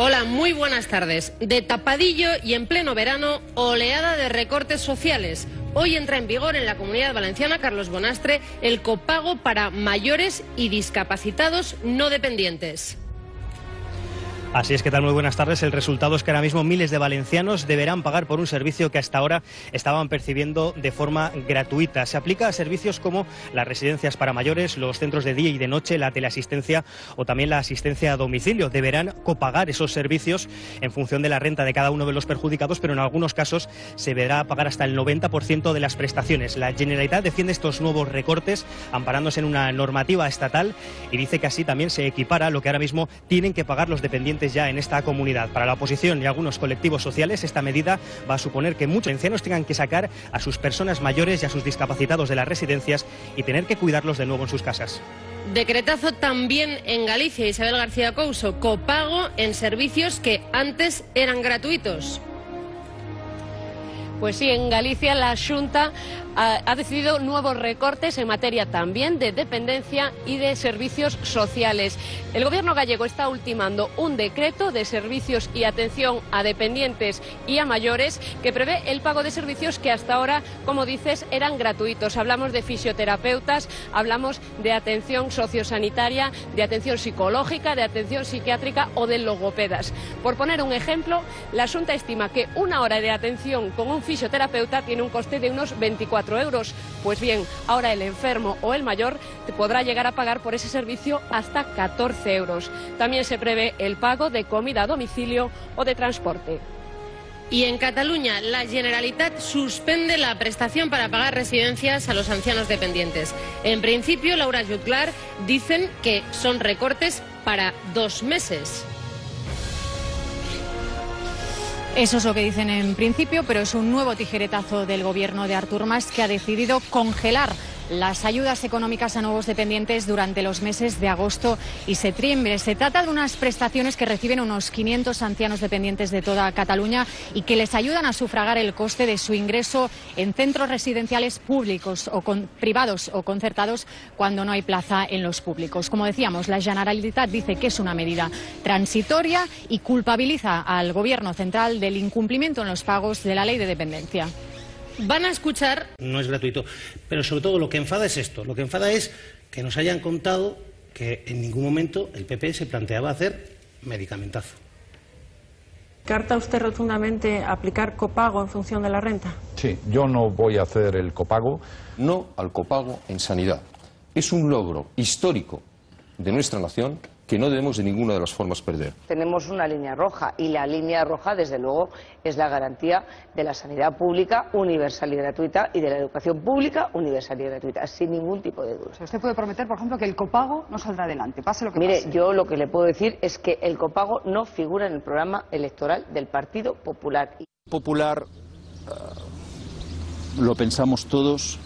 Hola, muy buenas tardes. De tapadillo y en pleno verano, oleada de recortes sociales. Hoy entra en vigor en la Comunidad Valenciana, Carlos Bonastre, el copago para mayores y discapacitados no dependientes. Así es, ¿qué tal? Muy buenas tardes. El resultado es que ahora mismo miles de valencianos deberán pagar por un servicio que hasta ahora estaban percibiendo de forma gratuita. Se aplica a servicios como las residencias para mayores, los centros de día y de noche, la teleasistencia o también la asistencia a domicilio. Deberán copagar esos servicios en función de la renta de cada uno de los perjudicados, pero en algunos casos se deberá pagar hasta el 90% de las prestaciones. La Generalitat defiende estos nuevos recortes amparándose en una normativa estatal y dice que así también se equipara lo que ahora mismo tienen que pagar los dependientes ya en esta comunidad. Para la oposición y algunos colectivos sociales, esta medida va a suponer que muchos ancianos tengan que sacar a sus personas mayores y a sus discapacitados de las residencias y tener que cuidarlos de nuevo en sus casas. Decretazo también en Galicia, Isabel García Couso, copago en servicios que antes eran gratuitos. Pues sí, en Galicia la Xunta ha decidido nuevos recortes en materia también de dependencia y de servicios sociales. El gobierno gallego está ultimando un decreto de servicios y atención a dependientes y a mayores que prevé el pago de servicios que hasta ahora, como dices, eran gratuitos. Hablamos de fisioterapeutas, hablamos de atención sociosanitaria, de atención psicológica, de atención psiquiátrica o de logopedas. Por poner un ejemplo, la Xunta estima que una hora de atención con un fisioterapeuta tiene un coste de unos 24 euros. Pues bien, ahora el enfermo o el mayor podrá llegar a pagar por ese servicio hasta 14 euros. También se prevé el pago de comida a domicilio o de transporte. Y en Cataluña, la Generalitat suspende la prestación para pagar residencias a los ancianos dependientes. En principio, Laura Jutglar, dicen que son recortes para 2 meses. Eso es lo que dicen en principio, pero es un nuevo tijeretazo del gobierno de Artur Mas que ha decidido congelar las ayudas económicas a nuevos dependientes durante los meses de agosto y septiembre. Se trata de unas prestaciones que reciben unos 500 ancianos dependientes de toda Cataluña y que les ayudan a sufragar el coste de su ingreso en centros residenciales públicos o privados o concertados cuando no hay plaza en los públicos. Como decíamos, la Generalitat dice que es una medida transitoria y culpabiliza al Gobierno central del incumplimiento en los pagos de la Ley de Dependencia. Van a escuchar... No es gratuito, pero sobre todo lo que enfada es esto. Lo que enfada es que nos hayan contado que en ningún momento el PP se planteaba hacer medicamentazo. ¿Carta usted rotundamente aplicar copago en función de la renta? Sí, yo no voy a hacer el copago. No al copago en sanidad. Es un logro histórico de nuestra nación que no debemos de ninguna de las formas perder. Tenemos una línea roja y la línea roja, desde luego, es la garantía de la sanidad pública universal y gratuita y de la educación pública universal y gratuita, sin ningún tipo de duda. Usted puede prometer, por ejemplo, que el copago no saldrá adelante, pase lo que pase. Mire, yo lo que le puedo decir es que el copago no figura en el programa electoral del Partido Popular. Popular, lo pensamos todos,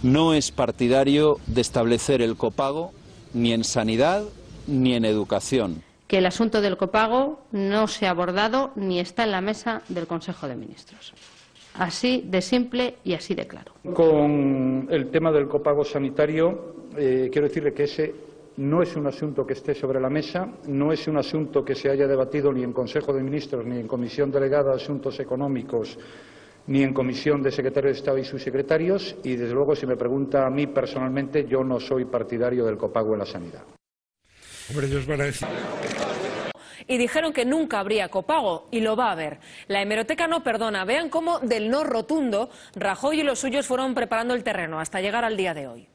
no es partidario de establecer el copago ni en sanidad ni en educación. Que el asunto del copago no se ha abordado ni está en la mesa del Consejo de Ministros. Así de simple y así de claro. Con el tema del copago sanitario, quiero decirle que ese no es un asunto que esté sobre la mesa, no es un asunto que se haya debatido ni en Consejo de Ministros, ni en Comisión Delegada de Asuntos Económicos, ni en Comisión de Secretarios de Estado y sus secretarios, y desde luego, si me pregunta a mí personalmente, yo no soy partidario del copago en la sanidad. Hombre, ellos van a decir... Y dijeron que nunca habría copago, y lo va a haber. La hemeroteca no perdona. Vean cómo del no rotundo Rajoy y los suyos fueron preparando el terreno hasta llegar al día de hoy.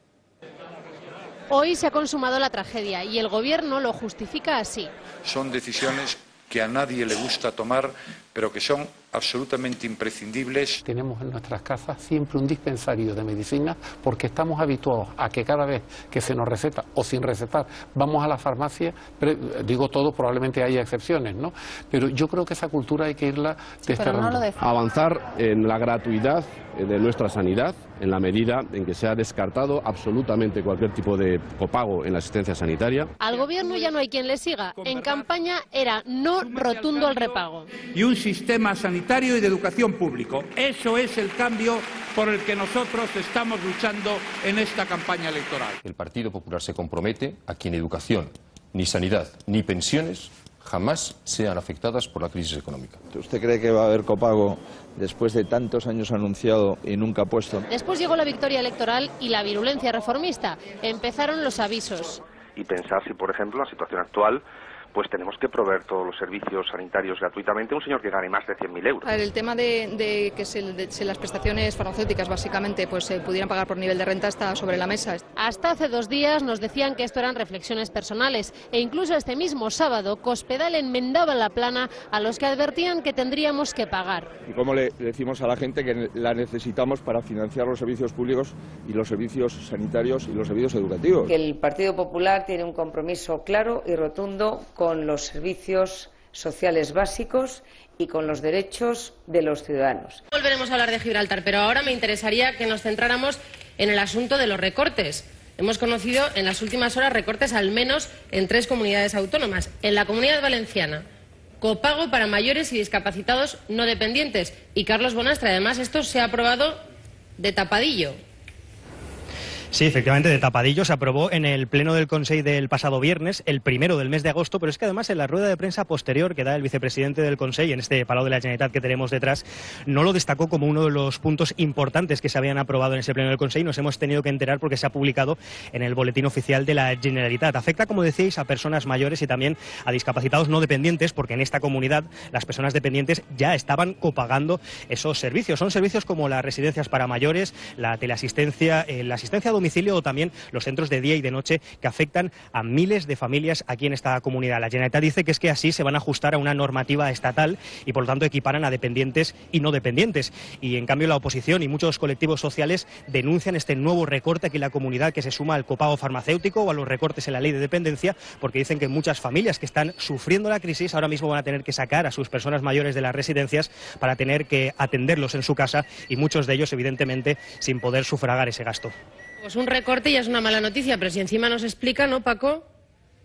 Hoy se ha consumado la tragedia y el gobierno lo justifica así. Son decisiones que a nadie le gusta tomar, pero que son absolutamente imprescindibles. Tenemos en nuestras casas siempre un dispensario de medicinas porque estamos habituados a que cada vez que se nos receta o sin recetar vamos a la farmacia, digo todo, probablemente haya excepciones, ¿no? Pero yo creo que esa cultura hay que irla desterrando. Avanzar en la gratuidad de nuestra sanidad en la medida en que se ha descartado absolutamente cualquier tipo de copago en la asistencia sanitaria. Al gobierno ya no hay quien le siga. En campaña era no rotundo al repago. Y un sistema sanitario y de educación público. Eso es el cambio por el que nosotros estamos luchando en esta campaña electoral. El Partido Popular se compromete a que ni educación, ni sanidad, ni pensiones jamás sean afectadas por la crisis económica. ¿Usted cree que va a haber copago después de tantos años anunciado y nunca puesto? Después llegó la victoria electoral y la virulencia reformista. Empezaron los avisos. Y pensar si, por ejemplo, en la situación actual, pues tenemos que proveer todos los servicios sanitarios gratuitamente a un señor que gane más de 100.000 euros. El tema de que las prestaciones farmacéuticas básicamente pues se pudieran pagar por nivel de renta está sobre la mesa. Hasta hace 2 días nos decían que esto eran reflexiones personales e incluso este mismo sábado Cospedal enmendaba la plana a los que advertían que tendríamos que pagar. ¿Y cómo le decimos a la gente que la necesitamos para financiar los servicios públicos y los servicios sanitarios y los servicios educativos? Que el Partido Popular tiene un compromiso claro y rotundo con los servicios sociales básicos y con los derechos de los ciudadanos. Volveremos a hablar de Gibraltar, pero ahora me interesaría que nos centráramos en el asunto de los recortes. Hemos conocido en las últimas horas recortes al menos en 3 comunidades autónomas. En la Comunidad Valenciana, copago para mayores y discapacitados no dependientes. Y Carlos Bonastre, además, esto se ha aprobado de tapadillo. Sí, efectivamente, de tapadillo. Se aprobó en el Pleno del Consejo del pasado viernes, el 1 del mes de agosto, pero es que además en la rueda de prensa posterior que da el vicepresidente del Consejo, en este Palau de la Generalitat que tenemos detrás, no lo destacó como uno de los puntos importantes que se habían aprobado en ese Pleno del Consejo y nos hemos tenido que enterar porque se ha publicado en el Boletín Oficial de la Generalitat. Afecta, como decíais, a personas mayores y también a discapacitados no dependientes, porque en esta comunidad las personas dependientes ya estaban copagando esos servicios. Son servicios como las residencias para mayores, la teleasistencia, la asistencia a domicilio o también los centros de día y de noche que afectan a miles de familias aquí en esta comunidad. La Generalitat dice que es que así se van a ajustar a una normativa estatal y por lo tanto equiparan a dependientes y no dependientes. Y en cambio la oposición y muchos colectivos sociales denuncian este nuevo recorte aquí en la comunidad que se suma al copago farmacéutico o a los recortes en la ley de dependencia, porque dicen que muchas familias que están sufriendo la crisis ahora mismo van a tener que sacar a sus personas mayores de las residencias para tener que atenderlos en su casa y muchos de ellos evidentemente sin poder sufragar ese gasto. Pues un recorte ya es una mala noticia, pero si encima nos explica, ¿no, Paco?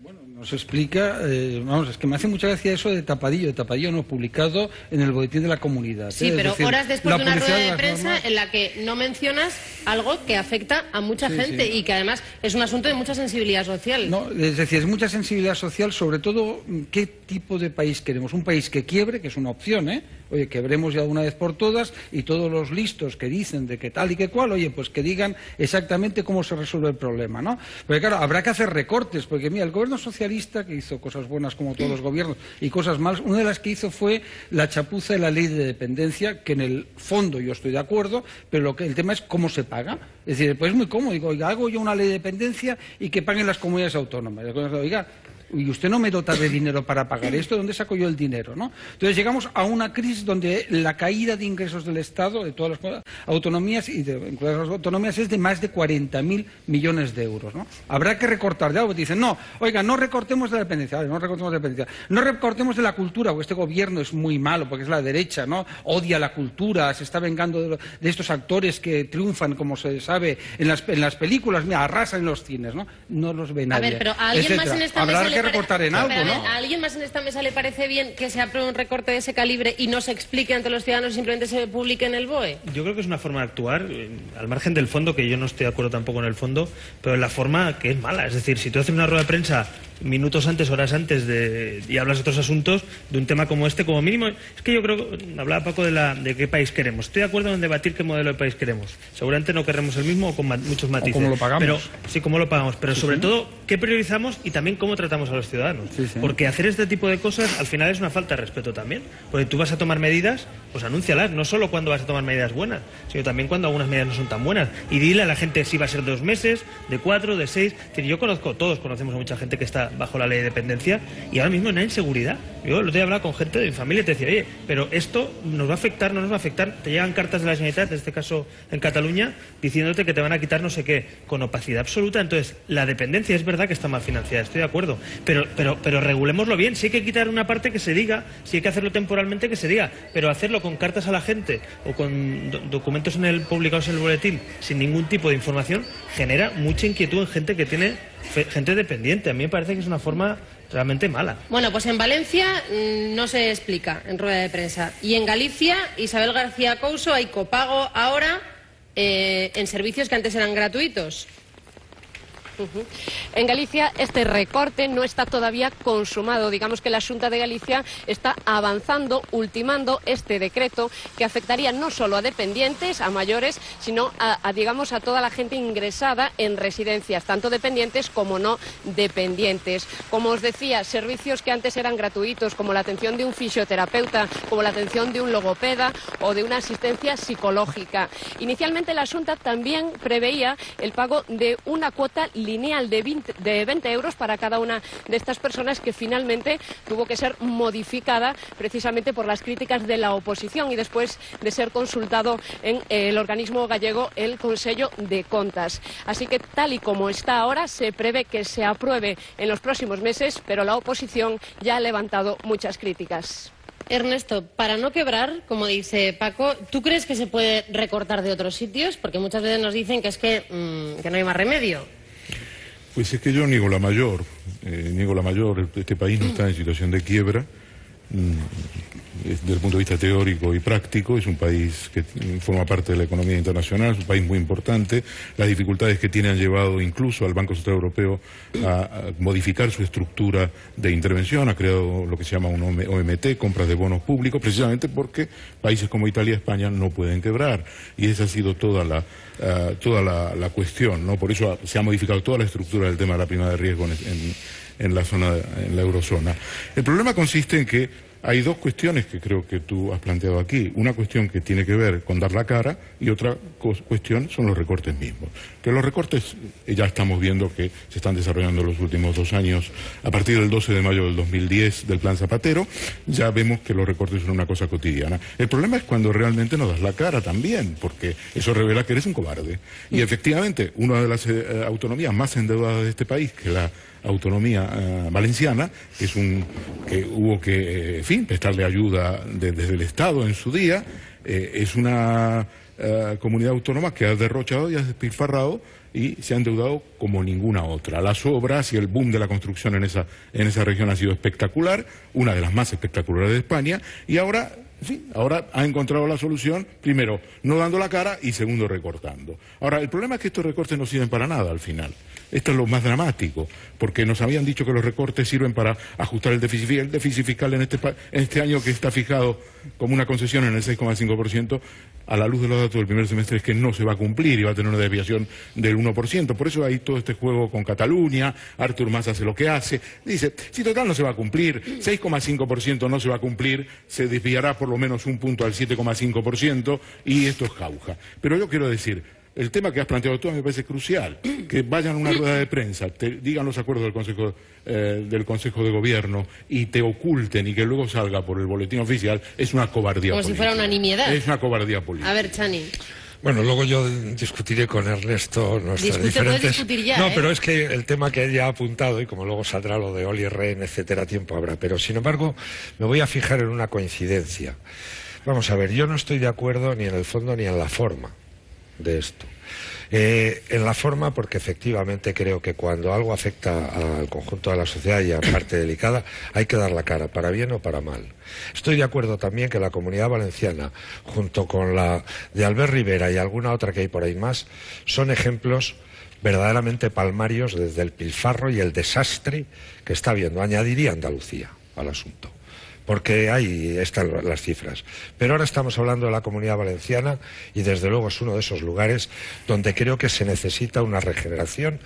Bueno, nos explica, vamos, es que me hace mucha gracia eso de tapadillo no publicado en el boletín de la comunidad. Sí, pero decir, horas después de una rueda de prensa en la que no mencionas algo que afecta a mucha gente y que además es un asunto de mucha sensibilidad social. No, es decir, es mucha sensibilidad social, sobre todo qué tipo de país queremos. Un país que quiebre, que es una opción, Oye, quebremos ya de una vez por todas y todos los listos que dicen de que tal y que cual, oye, pues que digan exactamente cómo se resuelve el problema, ¿no? Porque claro, habrá que hacer recortes, porque mira, el gobierno socialista, que hizo cosas buenas como todos los gobiernos y cosas malas, una de las que hizo fue la chapuza de la ley de dependencia, que en el fondo yo estoy de acuerdo, pero el tema es cómo se paga. Es decir, pues es muy cómodo, digo, oiga, hago yo una ley de dependencia y que paguen las comunidades autónomas. Oiga, y usted no me dota de dinero para pagar esto, ¿dónde saco yo el dinero? ¿No? Entonces llegamos a una crisis donde la caída de ingresos del Estado, de todas las autonomías y de las autonomías, es de más de 40.000 millones de euros, ¿no? Habrá que recortar de algo. Dicen, no, oiga, no recortemos de la dependencia, vale, no recortemos de la dependencia, no recortemos de la cultura, porque este gobierno es muy malo, porque es la derecha, ¿no? Odia la cultura, se está vengando de estos actores que triunfan, como se sabe, en las películas, mira, arrasan en los cines, ¿no? No los ve nadie. A ver, pero a alguien más en esta mesa recortar en algo, ¿no? ¿A alguien más en esta mesa le parece bien que se apruebe un recorte de ese calibre y no se explique ante los ciudadanos, simplemente se publique en el BOE? Yo creo que es una forma de actuar, al margen del fondo, que yo no estoy de acuerdo tampoco en el fondo, pero en la forma que es mala. Es decir, si tú haces una rueda de prensa minutos antes, horas antes y hablas de otros asuntos, de un tema como este, como mínimo, es que yo creo, hablaba Paco de qué país queremos. Estoy de acuerdo en debatir qué modelo de país queremos. Seguramente no queremos el mismo o con muchos matices. O cómo lo pagamos. Pero, sí, cómo lo pagamos, pero sobre todo, qué priorizamos y también cómo tratamos a los ciudadanos. Porque hacer este tipo de cosas al final es una falta de respeto también. Porque tú vas a tomar medidas, pues anúncialas, no solo cuando vas a tomar medidas buenas, sino también cuando algunas medidas no son tan buenas. Y dile a la gente si va a ser de 2 meses, de 4, de 6. Es decir, todos conocemos a mucha gente que está bajo la ley de dependencia y ahora mismo no hay inseguridad. Yo el otro día hablaba con gente de mi familia y te decía, oye, pero esto nos va a afectar, no nos va a afectar. Te llegan cartas de la Generalitat, en este caso en Cataluña, diciéndote que te van a quitar no sé qué, con opacidad absoluta. Entonces, la dependencia es verdad que está mal financiada, estoy de acuerdo, pero regulémoslo bien. Si hay que quitar una parte, que se diga, si hay que hacerlo temporalmente, que se diga, pero hacerlo con cartas a la gente o con documentos publicados en el boletín sin ningún tipo de información genera mucha inquietud en gente que tiene gente dependiente. A mí me parece que es una forma realmente mala. Bueno, pues en Valencia no se explica en rueda de prensa. Y en Galicia, Isabel García Couso, hay copago ahora en servicios que antes eran gratuitos. En Galicia este recorte no está todavía consumado. Digamos que la Xunta de Galicia está avanzando, ultimando este decreto que afectaría no solo a dependientes, a mayores, sino digamos, a toda la gente ingresada en residencias, tanto dependientes como no dependientes. Como os decía, servicios que antes eran gratuitos, como la atención de un fisioterapeuta, como la atención de un logopeda o de una asistencia psicológica. Inicialmente la Xunta también preveía el pago de una cuota lineal de 20 euros para cada una de estas personas, que finalmente tuvo que ser modificada precisamente por las críticas de la oposición y después de ser consultado en el organismo gallego, el Consello de Contas. Así que tal y como está ahora, se prevé que se apruebe en los próximos meses, pero la oposición ya ha levantado muchas críticas. Ernesto, para no quebrar, como dice Paco, ¿tú crees que se puede recortar de otros sitios? Porque muchas veces nos dicen que es que no hay más remedio. Pues es que yo niego la mayor. Este país no está en situación de quiebra. Desde el punto de vista teórico y práctico, es un país que forma parte de la economía internacional, es un país muy importante. Las dificultades que tiene han llevado incluso al Banco Central Europeo a modificar su estructura de intervención, ha creado lo que se llama un OMT, compras de bonos públicos, precisamente porque países como Italia y España no pueden quebrar, y esa ha sido toda la cuestión, ¿no? Por eso se ha modificado toda la estructura del tema de la prima de riesgo en la eurozona. El problema consiste en que hay dos cuestiones que creo que tú has planteado aquí. Una cuestión que tiene que ver con dar la cara y otra cuestión son los recortes mismos. Que los recortes ya estamos viendo que se están desarrollando en los últimos 2 años. A partir del 12 de mayo del 2010 del Plan Zapatero ya vemos que los recortes son una cosa cotidiana. El problema es cuando realmente no das la cara también, porque eso revela que eres un cobarde. Y efectivamente, una de las autonomías más endeudadas de este país, que la autonomía valenciana, que hubo que, prestarle ayuda desde el Estado en su día, es una comunidad autónoma que ha derrochado y ha despilfarrado y se ha endeudado como ninguna otra. Las obras y el boom de la construcción en esa región ha sido espectacular, una de las más espectaculares de España, y ahora ha encontrado la solución, primero, no dando la cara, y segundo, recortando. Ahora, el problema es que estos recortes no sirven para nada al final. Esto es lo más dramático, porque nos habían dicho que los recortes sirven para ajustar el déficit fiscal en este año, que está fijado como una concesión en el 6,5%, a la luz de los datos del primer semestre es que no se va a cumplir y va a tener una desviación del 1%. Por eso hay todo este juego con Cataluña. Artur Mas hace lo que hace. Dice, si total no se va a cumplir, 6,5% no se va a cumplir, se desviará por lo menos un punto al 7,5% y esto es jauja. Pero yo quiero decir, el tema que has planteado tú me parece crucial, que vayan a una rueda de prensa, te digan los acuerdos del Consejo de Gobierno y te oculten y que luego salga por el boletín oficial, es una cobardía política. Como si fuera una nimiedad. Es una cobardía política. A ver, Chani. Bueno, luego yo discutiré con Ernesto nuestras diferentes... discutir ya, No, pero es que el tema que ella ha apuntado, y como luego saldrá lo de Oli Rehn, etcétera, tiempo habrá. Pero, sin embargo, me voy a fijar en una coincidencia. Vamos a ver, yo no estoy de acuerdo ni en el fondo ni en la forma de esto. En la forma, porque efectivamente creo que cuando algo afecta al conjunto de la sociedad y a parte delicada, hay que dar la cara, para bien o para mal. Estoy de acuerdo también que la Comunidad Valenciana, junto con la de Albert Rivera y alguna otra que hay por ahí más, son ejemplos verdaderamente palmarios desde el pilfarro y el desastre que está habiendo. Añadiría Andalucía al asunto, porque ahí están las cifras. Pero ahora estamos hablando de la Comunidad Valenciana y desde luego es uno de esos lugares donde creo que se necesita una regeneración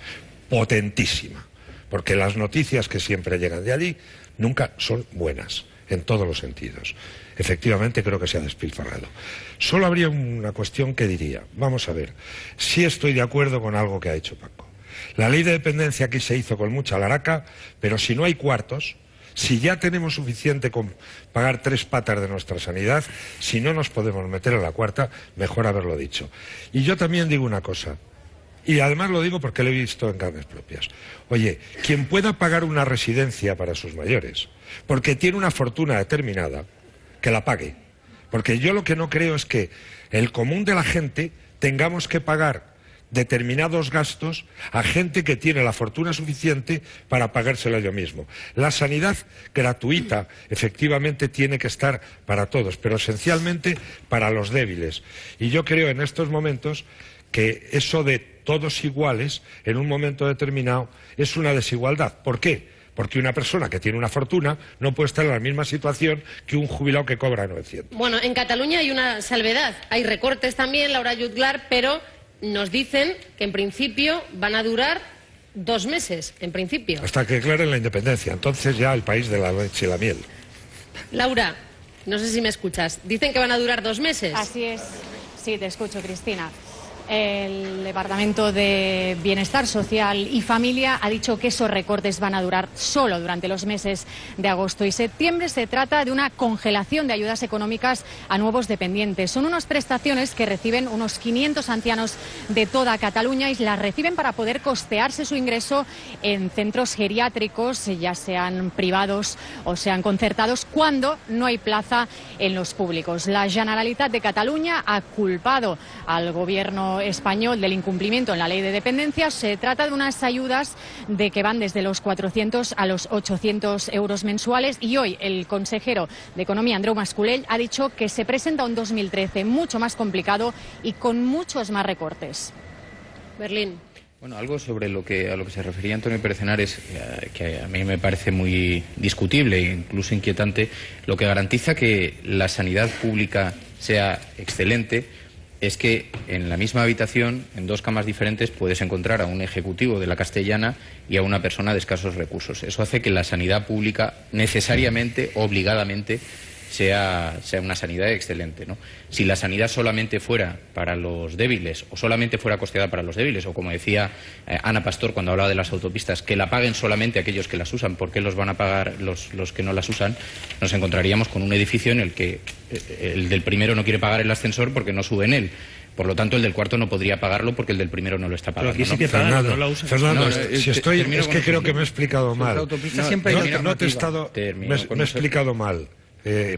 potentísima, porque las noticias que siempre llegan de allí nunca son buenas, en todos los sentidos. Efectivamente creo que se ha despilfarrado. Solo habría una cuestión que diría, vamos a ver, sí estoy de acuerdo con algo que ha dicho Paco. La ley de dependencia aquí se hizo con mucha laraca, pero si no hay cuartos, si ya tenemos suficiente con pagar 3 patas de nuestra sanidad, si no nos podemos meter en la cuarta, mejor haberlo dicho. Y yo también digo una cosa, y además lo digo porque lo he visto en carnes propias. Oye, quien pueda pagar una residencia para sus mayores, porque tiene una fortuna determinada, que la pague. Porque yo lo que no creo es que el común de la gente tengamos que pagar determinados gastos a gente que tiene la fortuna suficiente para pagárselo yo mismo. La sanidad gratuita efectivamente tiene que estar para todos, pero esencialmente para los débiles. Y yo creo en estos momentos que eso de todos iguales en un momento determinado es una desigualdad. ¿Por qué? Porque una persona que tiene una fortuna no puede estar en la misma situación que un jubilado que cobra 900. Bueno, en Cataluña hay una salvedad. Hay recortes también, Laura Jutglar, pero nos dicen que en principio van a durar 2 meses, en principio. Hasta que declaren la independencia. Entonces ya el país de la leche y la miel. Laura, no sé si me escuchas. Dicen que van a durar 2 meses. Así es. Sí, te escucho, Cristina. El Departamento de Bienestar Social y Familia ha dicho que esos recortes van a durar solo durante los meses de agosto y septiembre. Se trata de una congelación de ayudas económicas a nuevos dependientes. Son unas prestaciones que reciben unos 500 ancianos de toda Cataluña y las reciben para poder costearse su ingreso en centros geriátricos, ya sean privados o sean concertados, cuando no hay plaza en los públicos. La Generalitat de Cataluña ha culpado al gobierno español del incumplimiento en la ley de dependencia. Se trata de unas ayudas que van desde los 400 a los 800 euros mensuales y hoy el consejero de Economía, Andreu Mas-Colell, ha dicho que se presenta un 2013 mucho más complicado y con muchos más recortes. Berlín. Bueno, algo sobre a lo que se refería Antonio Pérez Henares, que a mí me parece muy discutible e incluso inquietante, lo que garantiza que la sanidad pública sea excelente es que en la misma habitación, en 2 camas diferentes, puedes encontrar a un ejecutivo de la Castellana y a una persona de escasos recursos. Eso hace que la sanidad pública necesariamente, obligadamente, sea una sanidad excelente, ¿no? Si la sanidad solamente fuera para los débiles o solamente fuera costeada para los débiles, o como decía Ana Pastor cuando hablaba de las autopistas, que la paguen solamente aquellos que las usan, ¿por qué los van a pagar los que no las usan? Nos encontraríamos con un edificio en el que el del primero no quiere pagar el ascensor porque no sube en él. Por lo tanto, el del cuarto no podría pagarlo porque el del primero no lo está pagando. Pero aquí sí que pagan, no la usan. Fernando, es que creo que me he explicado mal. No te he estado... Me he explicado mal.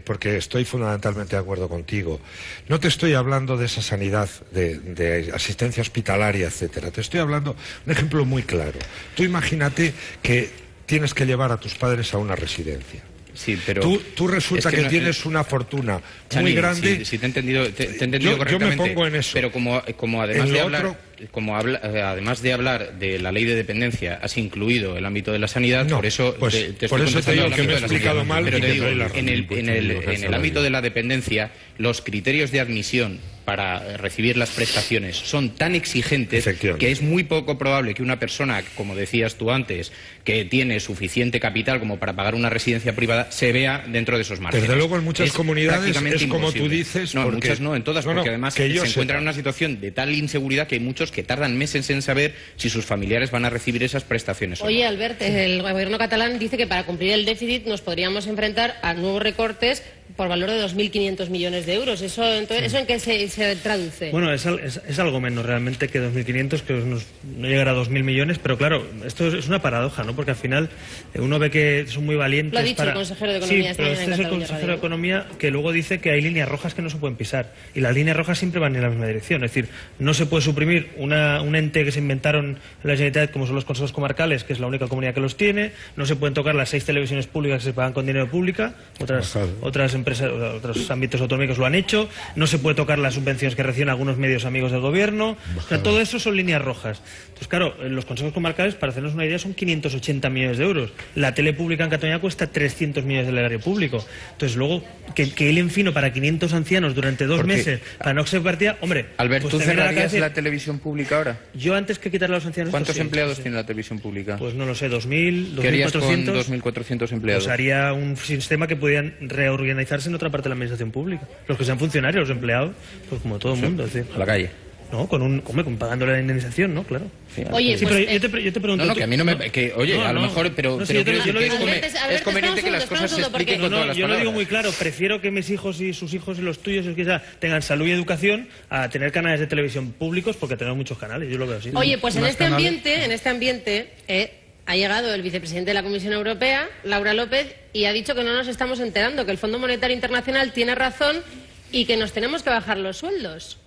Porque estoy fundamentalmente de acuerdo contigo. No te estoy hablando de esa sanidad de asistencia hospitalaria, etcétera. Te estoy hablando un ejemplo muy claro. Tú imagínate que tienes que llevar a tus padres a una residencia. Sí, pero tú resulta que tienes una fortuna muy grande. Sí, te he entendido correctamente. Yo me pongo en eso. Pero como además de hablar de la ley de dependencia, has incluido el ámbito de la sanidad, por eso te digo que me he explicado mal. Pero te digo, en el ámbito de la dependencia, los criterios de admisión para recibir las prestaciones son tan exigentes que es muy poco probable que una persona, como decías tú antes, que tiene suficiente capital como para pagar una residencia privada, se vea dentro de esos márgenes. Desde luego en muchas comunidades es como tú dices. No, en muchas no, en todas, porque además se encuentran en una situación de tal inseguridad que hay muchos que tardan meses en saber si sus familiares van a recibir esas prestaciones. Oye, Albert, el gobierno catalán dice que para cumplir el déficit nos podríamos enfrentar a nuevos recortes por valor de 2.500 millones de euros. ¿Eso en qué se traduce? Bueno, es algo menos realmente que 2.500, que no llegará a 2.000 millones, pero claro, esto es una paradoja, ¿no? Porque al final uno ve que son muy valientes. Lo ha dicho el consejero de Economía. Sí, pero este es el consejero de Economía que luego dice que hay líneas rojas que no se pueden pisar. Y las líneas rojas siempre van en la misma dirección. Es decir, no se puede suprimir un ente que se inventaron en la Generalitat, como son los consejos comarcales, que es la única comunidad que los tiene. No se pueden tocar las 6 televisiones públicas que se pagan con dinero público. Otras empresas, otros ámbitos autonómicos lo han hecho. No se puede tocar las subvenciones que reciben algunos medios amigos del gobierno. O sea, todo eso son líneas rojas. Entonces, claro, los consejos comarcales, para hacernos una idea, son 580 millones de euros. La tele pública en Cataluña cuesta 300 millones del erario público. Entonces, luego, que hilen fino para 500 ancianos durante 2 meses para no ser partida, hombre... Albert, pues ¿tú cerrarías la televisión pública ahora? Yo antes que quitarle a los ancianos... ¿Cuántos empleados tiene la televisión pública? Pues no lo sé, 2.000, 2.400... ¿Qué harías con 2.400 empleados? Pues haría un sistema que pudieran reorganizarse en otra parte de la administración pública. Los que sean funcionarios, los empleados, pues como todo el mundo. Es decir, a la calle. No, con pagándole la indemnización, ¿no? Claro. Sí, oye, sí, pues, pero yo te pregunto... No, que a mí no me... a lo mejor, pero creo que es conveniente que las cosas se expliquen con todas las palabras. Yo lo digo muy claro, prefiero que mis hijos y sus hijos y los tuyos tengan salud y educación a tener canales de televisión públicos, porque tenemos muchos canales, yo lo veo así. Oye, pues en este ambiente ha llegado el vicepresidente de la Comisión Europea, Laura López, y ha dicho que no nos estamos enterando, que el Fondo Monetario Internacional tiene razón y que nos tenemos que bajar los sueldos.